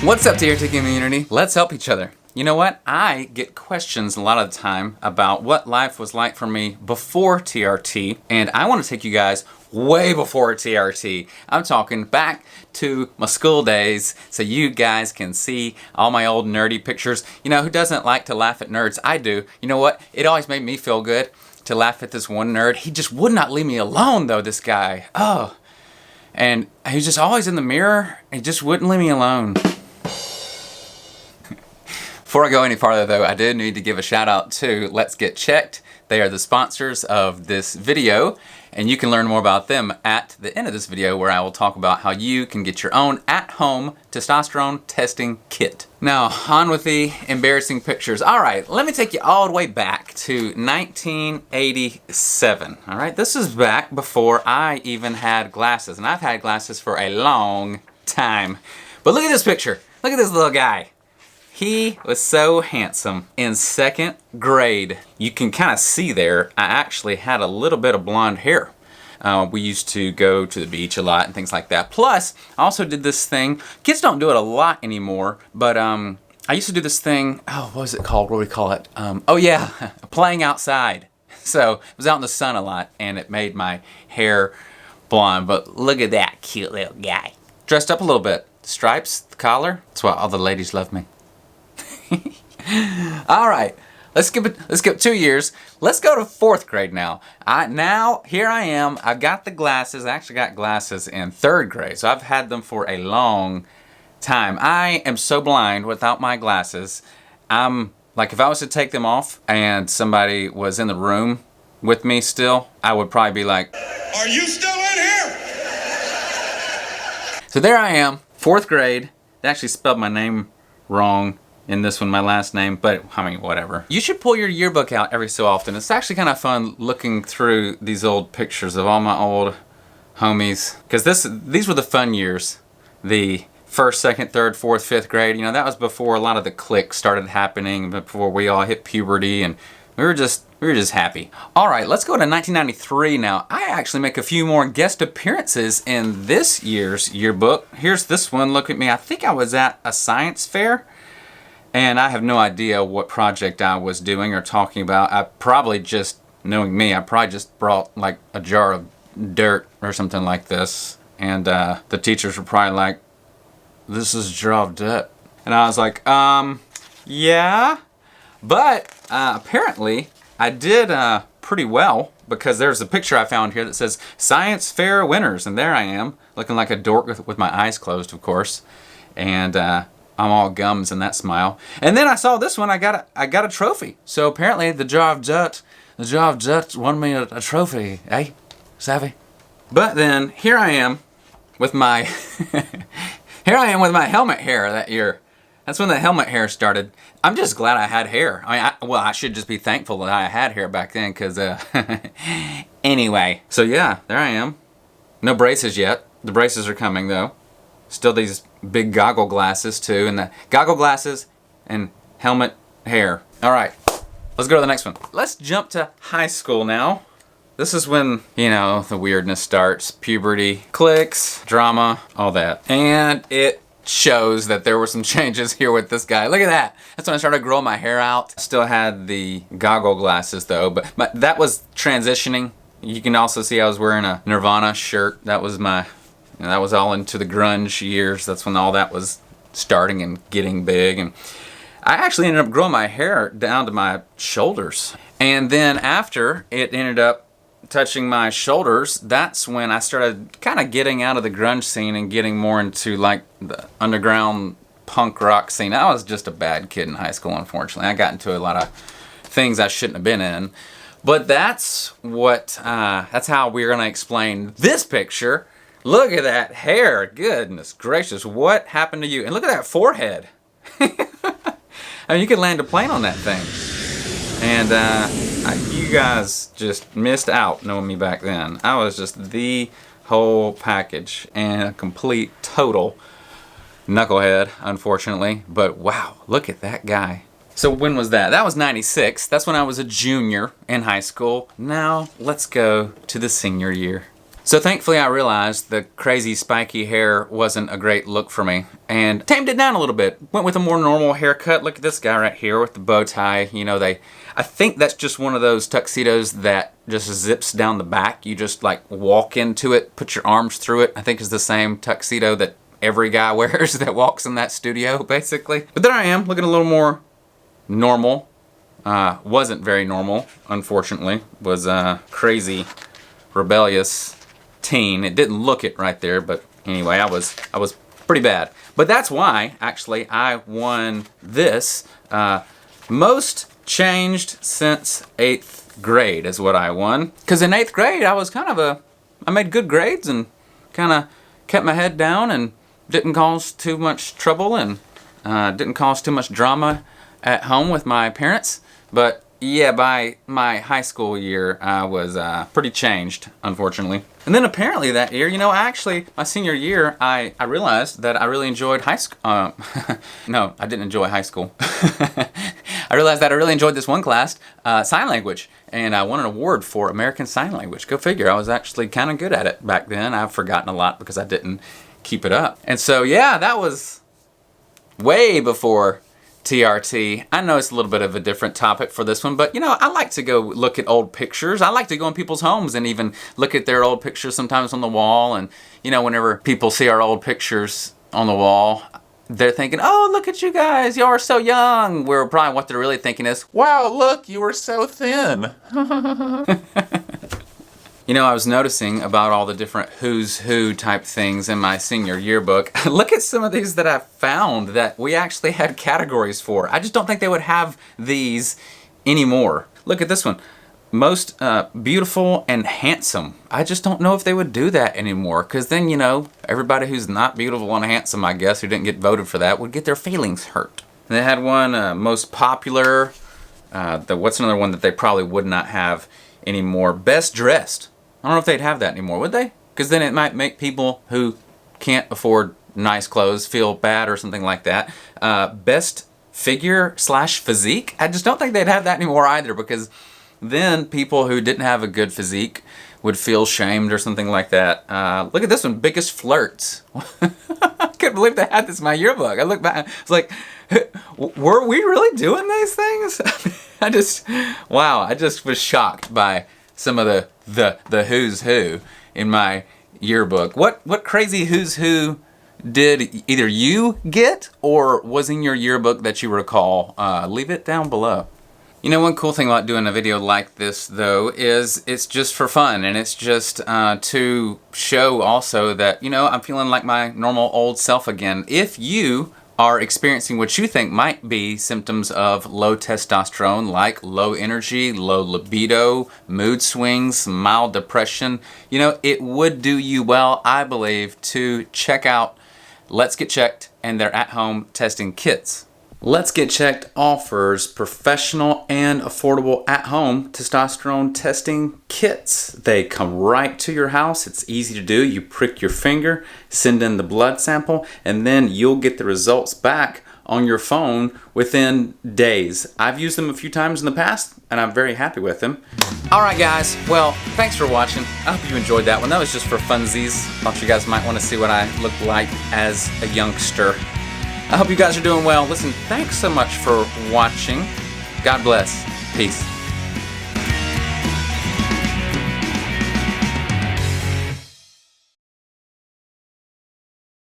What's up, TRT community? Let's help each other. You know what? I get questions a lot of the time about what life was like for me before TRT, and I want to take you guys way before TRT. I'm talking back to my school days so you guys can see all my old nerdy pictures. You know, who doesn't like to laugh at nerds? I do. You know what? It always made me feel good to laugh at this one nerd. He just would not leave me alone, though, this guy. Oh. And he was just always in the mirror. He just wouldn't leave me alone. Before I go any farther though, I did need to give a shout out to Let's Get Checked. They are the sponsors of this video, and you can learn more about them at the end of this video, where I will talk about how you can get your own at-home testosterone testing kit. Now, on with the embarrassing pictures. All right, let me take you all the way back to 1987. All right, this is back before I even had glasses, and I've had glasses for a long time. But look at this picture. Look at this little guy. He was so handsome in second grade. You can kind of see there, I actually had a little bit of blonde hair. We used to go to the beach a lot and things like that. Plus, I also did this thing. Kids don't do it a lot anymore, but I used to do this thing. Oh, what was it called? What do we call it? Oh yeah, playing outside. So I was out in the sun a lot, and it made my hair blonde. But look at that cute little guy. Dressed up a little bit. Stripes, the collar. That's why all the ladies love me. All right, let's skip 2 years. Let's go to 4th grade now. Now here I am. I've got the glasses. I actually got glasses in 3rd grade, so I've had them for a long time. I am so blind without my glasses. I'm like, if I was to take them off and somebody was in the room with me still, I would probably be like, "Are you still in here?" So there I am, 4th grade. They actually spelled my name wrong in this one, my last name, but I mean, whatever. You should pull your yearbook out every so often. It's actually kind of fun looking through these old pictures of all my old homies, because these were the fun years. The 1st, 2nd, 3rd, 4th, 5th grade, you know, that was before a lot of the cliques started happening, before we all hit puberty, and we were just happy. All right, let's go to 1993 now. I actually make a few more guest appearances in this year's yearbook. Here's this one. Look at me. I think I was at a science fair, and I have no idea what project I was doing or talking about. I probably just, knowing me, I probably just brought like a jar of dirt or something like this. And the teachers were probably like, "This is a jar of dirt." And I was like, yeah. But apparently I did pretty well, because there's a picture I found here that says Science Fair Winners. And there I am, looking like a dork with my eyes closed, of course. And I'm all gums in that smile. And then I saw this one. I got a trophy. So apparently the jar of dirt won me a trophy, eh? Savvy? But then here I am with my helmet hair that year. That's when the helmet hair started. I'm just glad I had hair. I mean, I should just be thankful that I had hair back then, because anyway. So yeah, there I am. No braces yet. The braces are coming though. Still these big goggle glasses too, and the goggle glasses and helmet hair. All right, let's go to the next one. Let's jump to high school now. This is when, you know, the weirdness starts. Puberty, cliques, drama, all that. And it shows that there were some changes here with this guy. Look at that. That's when I started growing my hair out. Still had the goggle glasses though, but that was transitioning. You can also see I was wearing a Nirvana shirt. That was my... And that was all into the grunge years. That's when all that was starting and getting big. And I actually ended up growing my hair down to my shoulders. And then after it ended up touching my shoulders, that's when I started kind of getting out of the grunge scene and getting more into like the underground punk rock scene. I was just a bad kid in high school, unfortunately. I got into a lot of things I shouldn't have been in. But that's what, that's how we're gonna explain this picture. Look at that hair. Goodness gracious, what happened to you? And look at that forehead. I mean, you could land a plane on that thing. And you guys just missed out knowing me back then. I was just the whole package and a complete total knucklehead, unfortunately. But wow, look at that guy. So when was that? That was 96. That's when I was a junior in high school. Now let's go to the senior year. So thankfully I realized the crazy spiky hair wasn't a great look for me and tamed it down a little bit. Went with a more normal haircut. Look at this guy right here with the bow tie. You know, I think that's just one of those tuxedos that just zips down the back. You just like walk into it, put your arms through it. I think it's the same tuxedo that every guy wears that walks in that studio, basically. But there I am, looking a little more normal. Wasn't very normal, unfortunately. Was crazy, rebellious teen. It didn't look it right there, but anyway, I was pretty bad. But that's why, actually, I won this. Most changed since 8th grade is what I won. Because in 8th grade, I was kind of I made good grades and kind of kept my head down and didn't cause too much trouble and didn't cause too much drama at home with my parents. But yeah, by my high school year, I was pretty changed, unfortunately. And then apparently that year, you know, actually, my senior year, I realized that I really enjoyed high school. No, I didn't enjoy high school. I realized that I really enjoyed this one class, sign language. And I won an award for American Sign Language. Go figure, I was actually kind of good at it back then. I've forgotten a lot because I didn't keep it up. And so, yeah, that was way before TRT. I know it's a little bit of a different topic for this one, but you know, I like to go look at old pictures. I like to go in people's homes and even look at their old pictures sometimes on the wall. And you know, whenever people see our old pictures on the wall, they're thinking, oh, look at you guys, you are so young. Where probably what they're really thinking is, wow, look, you were so thin. You know, I was noticing about all the different who's who type things in my senior yearbook. Look at some of these that I found that we actually had categories for. I just don't think they would have these anymore. Look at this one. Most beautiful and handsome. I just don't know if they would do that anymore, because then, you know, everybody who's not beautiful and handsome, I guess, who didn't get voted for that, would get their feelings hurt. And they had one, most popular. What's another one that they probably would not have anymore? Best dressed. I don't know if they'd have that anymore, would they? Because then it might make people who can't afford nice clothes feel bad or something like that. Best figure / physique. I just don't think they'd have that anymore either, because then people who didn't have a good physique would feel shamed or something like that. Look at this one, biggest flirts. I couldn't believe they had this in my yearbook. I look back, it's like, were we really doing these things? Wow, I just was shocked by some of the who's who in my yearbook. What crazy who's who did either you get or was in your yearbook that you recall? Leave it down below. You know, one cool thing about doing a video like this, though, is it's just for fun, and it's just to show also that, you know, I'm feeling like my normal old self again. If you are experiencing what you think might be symptoms of low testosterone, like low energy, low libido, mood swings, mild depression, you know, it would do you well, I believe, to check out Let's Get Checked and their at-home testing kits. Let's Get Checked offers professional and affordable at-home testosterone testing kits. They come right to your house. It's easy to do. You prick your finger, send in the blood sample, and then you'll get the results back on your phone within days. I've used them a few times in the past, and I'm very happy with them. Alright guys, well, thanks for watching. I hope you enjoyed that one. That was just for funsies. Thought you guys might want to see what I look like as a youngster. I hope you guys are doing well. Listen, thanks so much for watching. God bless. Peace.